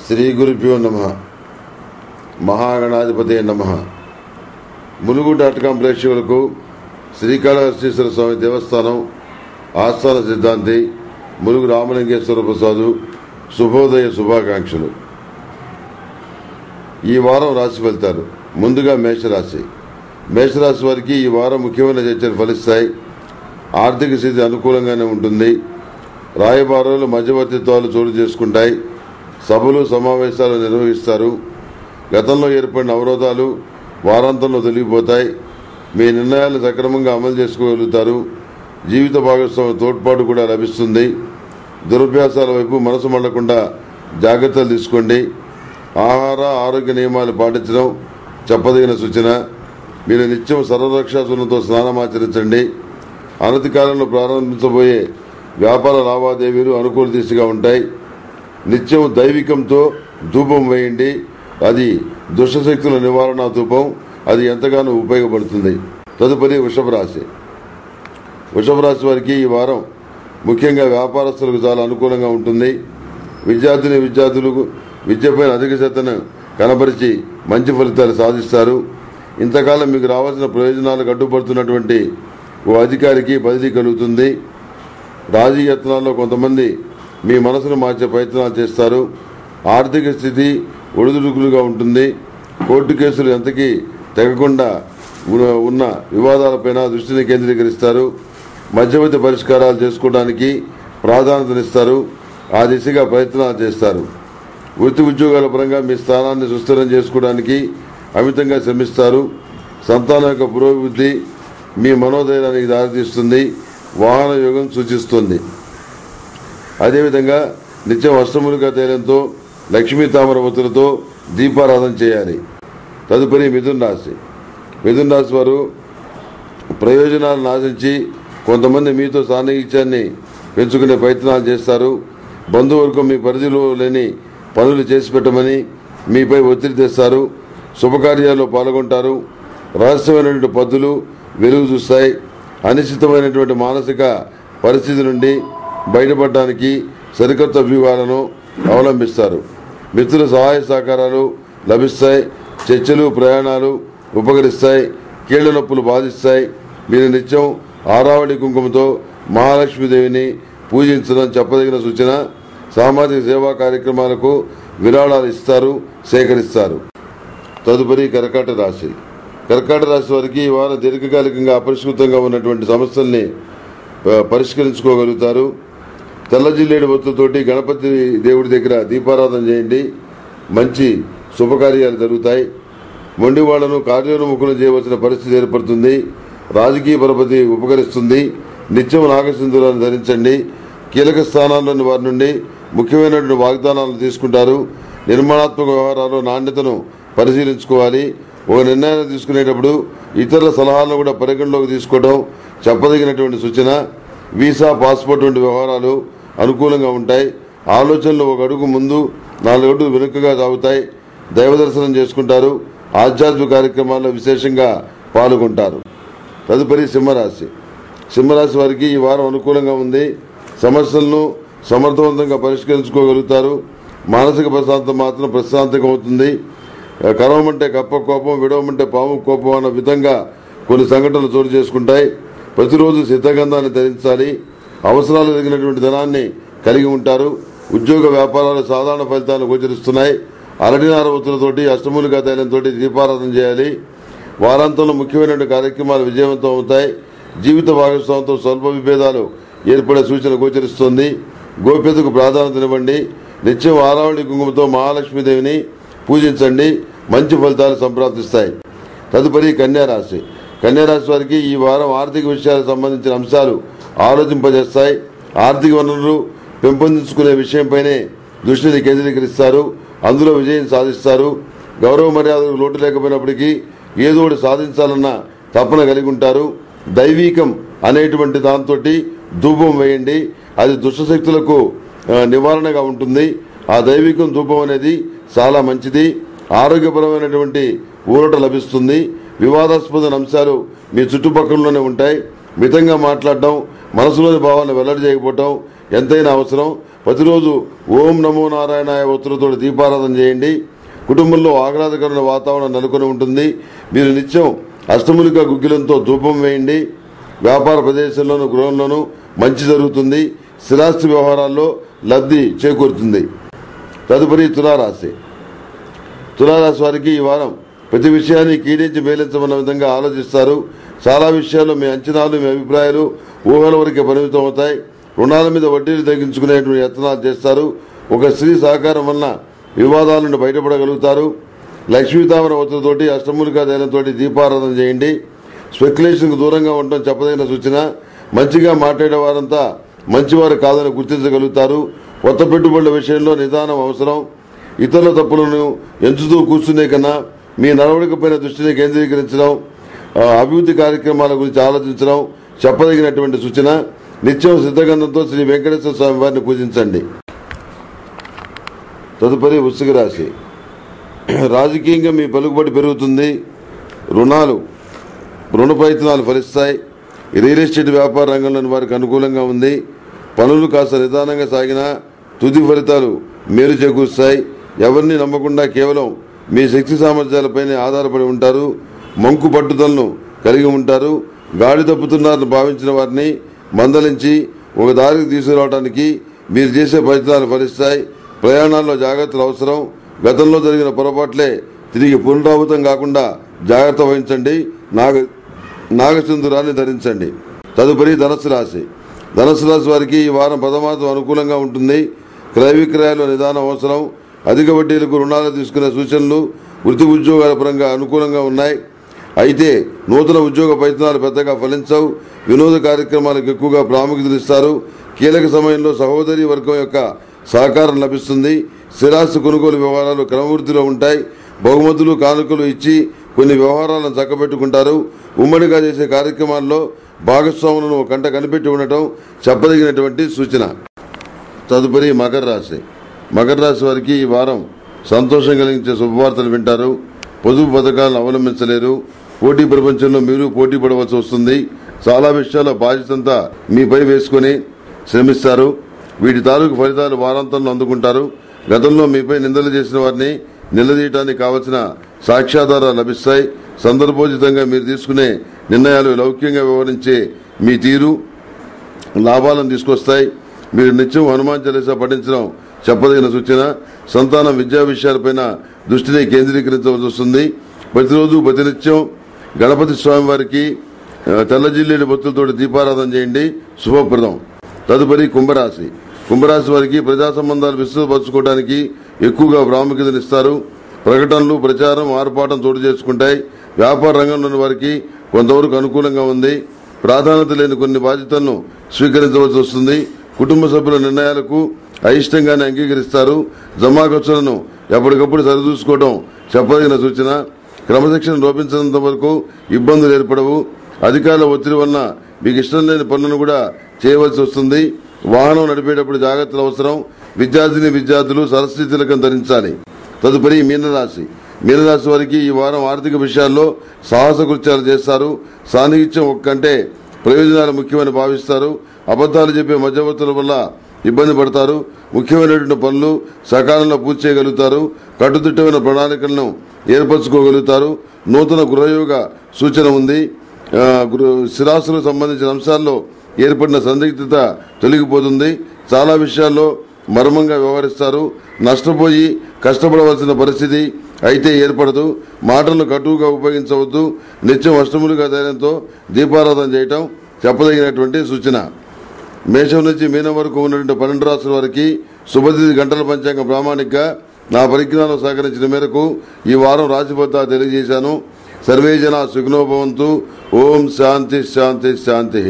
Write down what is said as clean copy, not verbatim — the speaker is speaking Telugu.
శ్రీ గురుభ్యో నమః. మహాగణాధిపతే నమః. ములుగు.com ప్రేక్షకులకు శ్రీకాళహస్తీశ్వర స్వామి దేవస్థానం ఆస్థాన సిద్ధాంతి ములుగు రామలింగేశ్వర ప్రసాదు శుభోదయ శుభాకాంక్షలు. ఈ వారం రాశి ఫలితాలు. ముందుగా మేషరాశి. మేషరాశి వారికి ఈ వారం ముఖ్యమైన చర్చలు ఫలిస్తాయి. ఆర్థిక స్థితి అనుకూలంగానే ఉంటుంది. రాయబారాలు మధ్యవర్తిత్వాలు చోటు చేసుకుంటాయి. సభలు సమావేశాలు నిర్వహిస్తారు. గతంలో ఏర్పడిన అవరోధాలు వారాంతంలో తొలగిపోతాయి. మీ నిర్ణయాలను సక్రమంగా అమలు చేసుకోగలుగుతారు. జీవిత భాగస్వామి తోడ్పాటు కూడా లభిస్తుంది. దురభ్యాసాల వైపు మనసు మళ్లకుండా జాగ్రత్తలు తీసుకోండి. ఆహార ఆరోగ్య నియమాలు పాటించడం చెప్పదగిన సూచన. మీరు నిత్యం సర్వరక్షాసులతో స్నానమాచరించండి. అనతి కాలంలో ప్రారంభించబోయే వ్యాపార లావాదేవీలు అనుకూల దిశగా ఉంటాయి. నిత్యం దైవికంతో ధూపం వేయండి. అది దుష్టశక్తుల నివారణ ధూపం. అది ఎంతగానో ఉపయోగపడుతుంది. తదుపరి వృషభ రాశి. వృషభ రాశి వారికి ఈ వారం ముఖ్యంగా వ్యాపారస్తులకు చాలా అనుకూలంగా ఉంటుంది. విద్యార్థులకు విద్యపైన అధిక శ్రద్ధను కనబరిచి మంచి ఫలితాలు సాధిస్తారు. ఇంతకాలం మీకు రావాల్సిన ప్రయోజనాలకు అడ్డుపడుతున్నటువంటి ఓ అధికారికి బదిలీ కలుగుతుంది. రాజకీయ యత్నాల్లో కొంతమంది మీ మనసును మార్చే ప్రయత్నాలు చేస్తారు. ఆర్థిక స్థితి ఒడిదుడుకులుగా ఉంటుంది. కోర్టు కేసులు ఎంతకీ తెగకుండా ఉన్న వివాదాలపైన దృష్టిని కేంద్రీకరిస్తారు. మధ్యవర్తి పరిష్కారాలు చేసుకోవడానికి ప్రాధాన్యతనిస్తారు. ఆ దిశగా ప్రయత్నాలు చేస్తారు. వృత్తి ఉద్యోగాల పరంగా మీ స్థానాన్ని సుస్థిరం చేసుకోవడానికి అమితంగా శ్రమిస్తారు. సంతానం యొక్క పురోభివృద్ధి మీ మనోధైర్యానికి దారితీస్తుంది. వాహన యోగం సూచిస్తుంది. అదేవిధంగా నిత్యం అష్టములుగా తైలంతో లక్ష్మీ తామర ఒత్తులతో దీపారాధన చేయాలి. తదుపరి మిథున రాశి. మిథున రాశి వారు ప్రయోజనాలను ఆశించి కొంతమంది మీతో సాన్నిహిత్యాన్ని పెంచుకునే ప్రయత్నాలు చేస్తారు. బంధువర్గం మీ పరిధిలో లేని పనులు చేసి పెట్టమని మీపై ఒత్తిడి తెస్తారు. శుభకార్యాల్లో పాల్గొంటారు. రహస్యమైనటువంటి పద్ధతులు వెలుగు చూస్తాయి. అనిశ్చితమైనటువంటి మానసిక పరిస్థితి నుండి బయటపడడానికి సరికొత్త వ్యూహాలను అవలంబిస్తారు. మిత్రుల సహాయ సహకారాలు లభిస్తాయి. చర్చలు ప్రయాణాలు ఉపకరిస్తాయి. కీళ్ల నొప్పులు బాధిస్తాయి. మీరు నిత్యం ఆరావళి కుంకుమతో మహాలక్ష్మీదేవిని పూజించడం చెప్పదగిన సూచన. సామాజిక సేవా కార్యక్రమాలకు విరాళాలు ఇస్తారు, సేకరిస్తారు. తదుపరి కర్కాటక రాశి. కర్కాటక రాశి వారికి ఈ వారం దీర్ఘకాలికంగా అపరిష్కృతంగా ఉన్నటువంటి సమస్యల్ని పరిష్కరించుకోగలుగుతారు. తెల్ల జిల్లేడు ఒత్తులతోటి గణపతి దేవుడి దగ్గర దీపారాధన చేయండి. మంచి శుభకార్యాలు జరుగుతాయి. మొండి వాళ్లను కార్యోన్ముఖులు చేయవలసిన పరిస్థితి ఏర్పడుతుంది. రాజకీయ పరపతి ఉపకరిస్తుంది. నిత్యం నాగసింధూరాన్ని ధరించండి. కీలక స్థానాల్లోని వారి నుండి ముఖ్యమైనటువంటి వాగ్దానాలను తీసుకుంటారు. నిర్మాణాత్మక వ్యవహారాల్లో నాణ్యతను పరిశీలించుకోవాలి. ఒక నిర్ణయాన్ని తీసుకునేటప్పుడు ఇతరుల సలహాలను కూడా పరిగణలోకి తీసుకోవడం చెప్పదగినటువంటి సూచన. వీసా పాస్పోర్ట్ వంటి వ్యవహారాలు అనుకూలంగా ఉంటాయి. ఆలోచనలు ఒక అడుగు ముందు 4 అడుగులు వెనుకగా సాగుతాయి. దైవ దర్శనం చేసుకుంటారు. ఆధ్యాత్మిక కార్యక్రమాల్లో విశేషంగా పాల్గొంటారు. తదుపరి సింహరాశి. సింహరాశి వారికి ఈ వారం అనుకూలంగా ఉంది. సమస్యలను సమర్థవంతంగా పరిష్కరించుకోగలుగుతారు. మానసిక ప్రశాంతం మాత్రం ప్రశాంతంగా అవుతుంది. కరవమంటే కప్ప కోపం, విడవమంటే పాము కోపం అన్న విధంగా కొన్ని సంఘటనలు చోటు చేసుకుంటాయి. ప్రతిరోజు సిద్ధగంధాన్ని ధరించాలి. అవసరాలు తగినటువంటి ధనాన్ని కలిగి ఉంటారు. ఉద్యోగ వ్యాపారాలు సాధారణ ఫలితాలు గోచరిస్తున్నాయి. అరటినార ఒత్తులతోటి అష్టమూలికా తైలంతో దీపారాధన చేయాలి. వారాంతంలో ముఖ్యమైనటువంటి కార్యక్రమాలు విజయవంతం అవుతాయి. జీవిత భాగస్వామితో స్వల్ప విభేదాలు ఏర్పడే సూచన గోచరిస్తోంది. గోప్యతకు ప్రాధాన్యతనివ్వండి. నిత్యం ఆరావళి కుంకుమతో మహాలక్ష్మీదేవిని పూజించండి. మంచి ఫలితాలు సంప్రాప్తిస్తాయి. తదుపరి కన్యారాశి. కన్యారాశి వారికి ఈ వారం ఆర్థిక విషయాలకు సంబంధించిన అంశాలు ఆలోచింపజేస్తాయి. ఆర్థిక వనరులు పెంపొందించుకునే విషయంపైనే దృష్టిని కేంద్రీకరిస్తారు. అందులో విజయం సాధిస్తారు. గౌరవ మర్యాదలకు లోటు లేకపోయినప్పటికీ ఏదో ఒకటి సాధించాలన్న తపన కలిగి ఉంటారు. దైవీకం అనేటువంటి దాంతో ధూపం వేయండి. అది దుష్టశక్తులకు నివారణగా ఉంటుంది. ఆ దైవికం ధూపం అనేది చాలా మంచిది. ఆరోగ్యపరమైనటువంటి ఊరట లభిస్తుంది. వివాదాస్పద అంశాలు మీ చుట్టుపక్కలలోనే ఉంటాయి. మితంగా మాట్లాడడం, మనసులోని భావాలను వెల్లడి చేయకపోవటం ఎంతైనా అవసరం. ప్రతిరోజు ఓం నమో నారాయణాయ ఒత్తులతో దీపారాధన చేయండి. కుటుంబంలో ఆహ్లాదకరమైన వాతావరణం నెలకొని ఉంటుంది. మీరు నిత్యం అష్టములిక గుగ్గిలంతో ధూపం వేయండి. వ్యాపార ప్రదేశంలోనూ గృహంలోనూ మంచి జరుగుతుంది. స్థిరాస్తి వ్యవహారాల్లో లబ్ధి చేకూరుతుంది. తదుపరి తులారాశి. తులారాశి వారికి ఈ వారం ప్రతి విషయాన్ని కీడించి మేలించమన్న విధంగా ఆలోచిస్తారు. చాలా విషయాల్లో మీ అంచనాలు, మీ అభిప్రాయాలు ఊహల వరకే పరిమితం అవుతాయి. రుణాల మీద వడ్డీలు తగ్గించుకునేటువంటి యత్నాలు చేస్తారు. ఒక స్త్రీ సహకారం వలన వివాదాల నుండి బయటపడగలుగుతారు. లక్ష్మీతామర ఒత్తులతోటి అష్టమూలికా తైలంతో దీపారాధన చేయండి. స్పెక్యులేషన్కు దూరంగా ఉండటం చెప్పదగిన సూచన. మంచిగా మాట్లాడే వారంతా మంచివారు కాదని గుర్తించగలుగుతారు. కొత్త పెట్టుబడుల విషయంలో నిదానం అవసరం. ఇతరుల తప్పులను ఎంచుతూ కూర్చునే కన్నా మీ నడవడికపైన దృష్టిని కేంద్రీకరించడం, అభివృద్ధి కార్యక్రమాల గురించి ఆలోచించడం చెప్పదగినటువంటి సూచన. నిత్యం సిద్ధగంధంతో శ్రీ వెంకటేశ్వర స్వామి వారిని పూజించండి. తదుపరి వృశ్చిక రాశి. రాజకీయంగా మీ పలుకుబడి పెరుగుతుంది. రుణ ప్రయత్నాలు ఫలిస్తాయి. రియల్ ఎస్టేట్ వ్యాపార రంగంలోని వారికి అనుకూలంగా ఉంది. పనులు కాస్త నిదానంగా సాగినా తుది ఫలితాలు మేలు చేకూరుస్తాయి. ఎవరిని నమ్మకుండా కేవలం మీ శక్తి సామర్థ్యాలపైనే ఆధారపడి ఉంటారు. మంకు పట్టుదలను కలిగి ఉంటారు. గాడి తప్పుతున్నారని భావించిన వారిని మందలించి ఒక దారికి తీసుకురావడానికి మీరు చేసే ప్రయత్నాలు ఫలిస్తాయి. ప్రయాణాల్లో జాగ్రత్తలు అవసరం. గతంలో జరిగిన పొరపాట్లే తిరిగి పునరావృతం కాకుండా జాగ్రత్త వహించండి. నాగసింధురాన్ని ధరించండి. తదుపరి ధనుస్సు రాశి. ధనుస్సు రాశి వారికి ఈ వారం ప్రథమార్థం అనుకూలంగా ఉంటుంది. క్రయ విక్రయాల్లో నిదానం అవసరం. అధిక వడ్డీలకు రుణాలు తీసుకునే సూచనలు వృత్తి ఉద్యోగాల పరంగా అనుకూలంగా ఉన్నాయి. అయితే నూతన ఉద్యోగ ప్రయత్నాలు పెద్దగా ఫలించవు. వినోద కార్యక్రమాలకు ఎక్కువగా ప్రాముఖ్యతనిస్తారు. కీలక సమయంలో సహోదరి వర్గం యొక్క సహకారం లభిస్తుంది. స్థిరాస్తి కొనుగోలు వ్యవహారాలు క్రమవృద్ధిలో ఉంటాయి. బహుమతులు, కానుకలు ఇచ్చి కొన్ని వ్యవహారాలను చక్కబెట్టుకుంటారు. ఉమ్మడిగా చేసే కార్యక్రమాల్లో భాగస్వాములను కంట కనిపెట్టి ఉండటం చెప్పదగినటువంటి సూచన. తదుపరి మకర రాశి. మకర రాశి వారికి ఈ వారం సంతోషం కలిగించే శుభవార్తలు వింటారు. పొదుపు పథకాలను అవలంబించలేరు. పోటీ ప్రపంచంలో మీరు పోటీ పడవలసి వస్తుంది. చాలా విషయాల బాధ్యతంతా మీపై వేసుకుని శ్రమిస్తారు. వీటి తాలూకు ఫలితాలు వారాంతంలో అందుకుంటారు. గతంలో మీపై నిందలు చేసిన వారిని నిలదీయటానికి కావలసిన సాక్ష్యాధారాలు లభిస్తాయి. సందర్భోచితంగా మీరు తీసుకునే నిర్ణయాలు లౌకికంగా వ్యవహరించే మీ తీరు లాభాలను తీసుకొస్తాయి. మీరు నిత్యం హనుమాన్ చాలీసా పఠించడం చెప్పదగిన సూచన. సంతానం విద్యా విషయాలపైన దృష్టిని కేంద్రీకరించవలసి వస్తుంది. ప్రతిరోజు ప్రతినిత్యం గణపతి స్వామి వారికి తెల్ల జిల్లేడు భక్తులతో దీపారాధన చేయండి. శుభప్రదం. తదుపరి కుంభరాశి. కుంభరాశి వారికి ప్రజా సంబంధాలు విస్తృతపరచుకోవడానికి ఎక్కువగా ప్రాముఖ్యతనిస్తారు. ప్రకటనలు, ప్రచారం, ఆర్పాటం చోటు చేసుకుంటాయి. వ్యాపార రంగంలోని వారికి కొంతవరకు అనుకూలంగా ఉంది. ప్రాధాన్యత లేని కొన్ని బాధ్యతలను స్వీకరించవలసి వస్తుంది. కుటుంబ సభ్యుల నిర్ణయాలకు అయిష్టంగానే అంగీకరిస్తారు. జమా ఖర్చులను ఎప్పటికప్పుడు సరిచూసుకోవడం చెప్పదగిన సూచన. క్రమశిక్షణ లోపించినంత వరకు ఇబ్బందులు ఏర్పడవు. అధికారుల ఒత్తిడి వలన మీకు ఇష్టం లేని పనులను కూడా చేయవలసి వస్తుంది. వాహనం నడిపేటప్పుడు జాగ్రత్తలు అవసరం. విద్యార్థులు సరస్వతి తిలకం ధరించాలి. తదుపరి మీనరాశి. మీనరాశి వారికి ఈ వారం ఆర్థిక విషయాల్లో సాహస కృత్యాలు చేస్తారు. సాన్నిహిత్యం కంటే ప్రయోజనాలు ముఖ్యమని భావిస్తారు. అబద్దాలు చెప్పే మధ్యవర్తుల వల్ల ఇబ్బంది పడతారు. ముఖ్యమైనటువంటి పనులు సకాలంలో పూర్తి చేయగలుగుతారు. కట్టుదిట్టమైన ప్రణాళికలను ఏర్పరచుకోగలుగుతారు. నూతన గృహయోగ సూచన ఉంది. స్థిరాస్తులకు సంబంధించిన అంశాల్లో ఏర్పడిన సందిగ్ధత తొలగిపోతుంది. చాలా విషయాల్లో మర్మంగా వ్యవహరిస్తారు. నష్టపోయి కష్టపడవలసిన పరిస్థితి అయితే ఏర్పడదు. మాటలను కటువుగా ఉపయోగించవద్దు. నిత్యం అష్టములుగా ధైర్యంతో దీపారాధన చేయటం చెప్పదగినటువంటి సూచన. మేషం నుంచి మీనం వరకు ఉన్నటువంటి 12 రాశుల వారికి శుభతిథి గంటల పంచాంగం ప్రామాణికంగా నా పరిజ్ఞానం సహకరించిన మేరకు ఈ వారం రాశి ఫలితాలు తెలియజేశాను. సర్వే జనా సుఖినో భవంతు. ఓం శాంతి శాంతి శాంతి.